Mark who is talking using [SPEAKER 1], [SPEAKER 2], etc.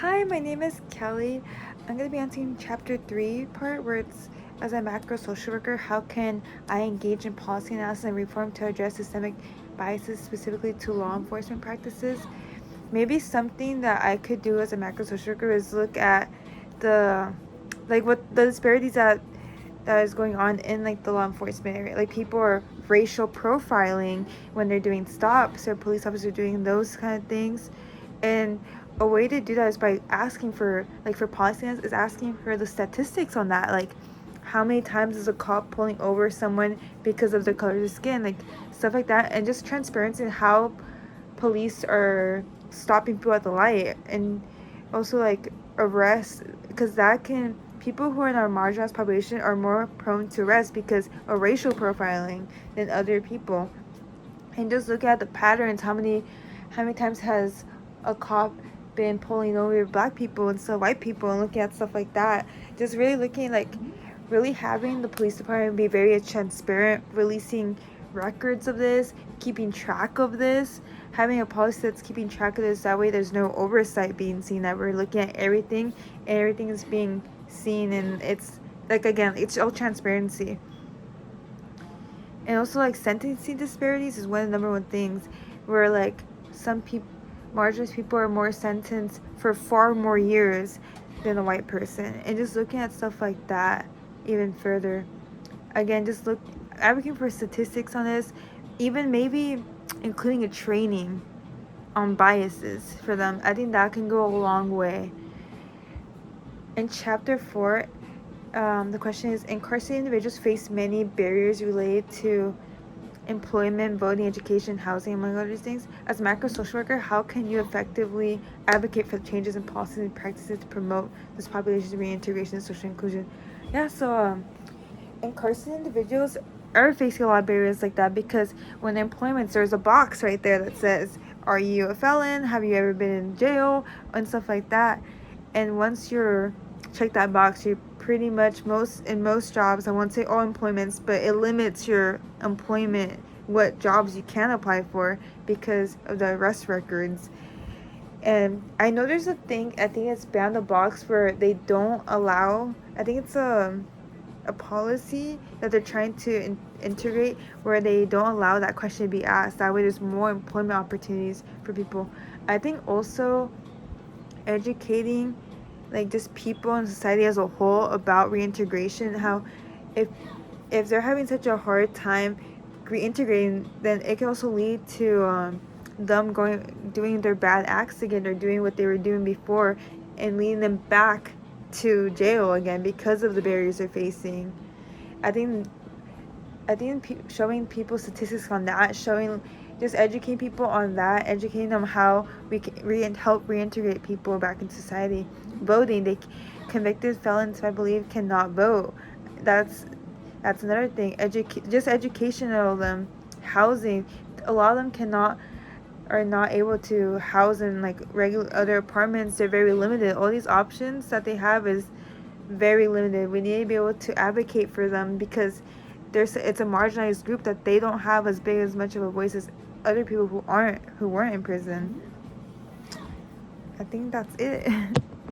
[SPEAKER 1] Hi, my name is Kelly. I'm going to be answering chapter 3 part where it's, as a macro social worker, how can I engage in policy analysis and reform to address systemic biases specifically to law enforcement practices? Maybe something that I could do as a macro social worker is look at what the disparities that is going on in the law enforcement area. Like, people are racial profiling when they're doing stops, or police officers are doing those kind of things. And a way to do that is by asking for policy is asking for the statistics on that. Like, how many times is a cop pulling over someone because of their color of their skin, like stuff like that. And just transparency in how police are stopping people at the light, and also arrest, because that can, people who are in our marginalized population are more prone to arrest because of racial profiling than other people. And just look at the patterns. How many times has a cop been pulling over black people instead of white people, and looking at stuff like that. Just really looking, really having the police department be very transparent, releasing records of this, keeping track of this, having a policy that's keeping track of this. That way there's no oversight being seen, that we're looking at everything and everything is being seen, and it's again, it's all transparency. And also, sentencing disparities is one of the number one things, where some people, marginalized people, are more sentenced for far more years than a white person. And just looking at stuff like that even further. Again, just advocating for statistics on this, even maybe including a training on biases for them. I think that can go a long way. In chapter 4, the question is, incarcerated individuals face many barriers related to employment, voting, education, housing, among other things. As a macro social worker, how can you effectively advocate for changes in policies and practices to promote this population's reintegration and social inclusion? Yeah, so incarcerated individuals are facing a lot of barriers like that, because when employment, there's a box right there that says, are you a felon? Have you ever been in jail? And stuff like that. And once you're check that box, you pretty much, in most jobs, I won't say all employments, but it limits your employment, what jobs you can apply for, because of the arrest records. And I know there's a thing, I think it's banned the box, where they don't allow, I think it's a policy that they're trying to integrate, where they don't allow that question to be asked. That way there's more employment opportunities for people. I think also educating just people in society as a whole about reintegration, how if they're having such a hard time reintegrating, then it can also lead to them doing their bad acts again, or doing what they were doing before, and leading them back to jail again because of the barriers they're facing. I think showing people statistics on that, just educating people on that, educating them how we can help reintegrate people back into society. Voting, convicted felons, I believe, cannot vote. That's another thing. Just education of them. Housing, a lot of them are not able to house in regular other apartments. They're very limited. All these options that they have is very limited. We need to be able to advocate for them, because it's a marginalized group that they don't have as much of a voice as other people who weren't in prison. I think that's it.